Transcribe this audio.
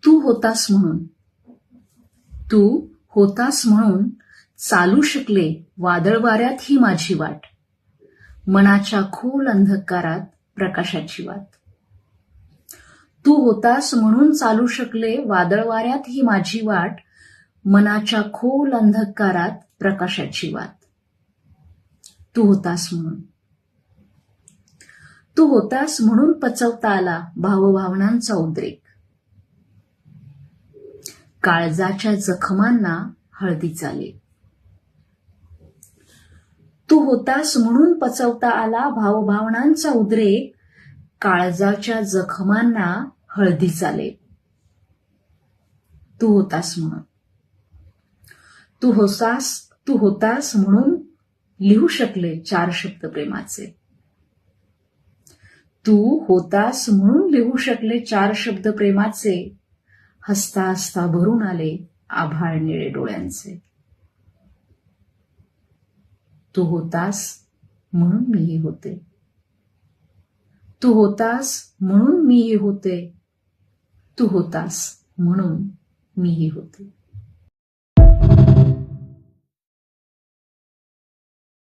तू होतास म्हणून, तू होतास म्हणून चालू शकले वादळ वाऱ्यात ही माझी वाट, मनाच्या खोल अंधकारात प्रकाशाची वाट. तू होतास म्हणून चालू शकले वादळ वाऱ्यात ही माझी वाट, मनाच्या खोल अंधकारात प्रकाशाची वाट. तू होतास म्हणून, तू होतास म्हणून पचवता आला भावभावनांचा उद्रेक, काळजाच्या जखमांना हळदीचा लेप. तू होतास म्हणून पचवता आला भावभावनांचा उद्रेक, काळजाच्या जखमांना हळदीचा लेप. तू होतास म्हणून, तू होतास म्हणून लिहू शकले 4 शब्द प्रेमाचे. तू होतास म्हणून लिहू शकले 4 शब्द प्रेमाचे, हसता हसता भरून आले आभाळ निळे डोळ्यांचे. तू होतास म्हणून मीही होते, तू होतास म्हणून मीही होते, तू होतास म्हणून मीही होते.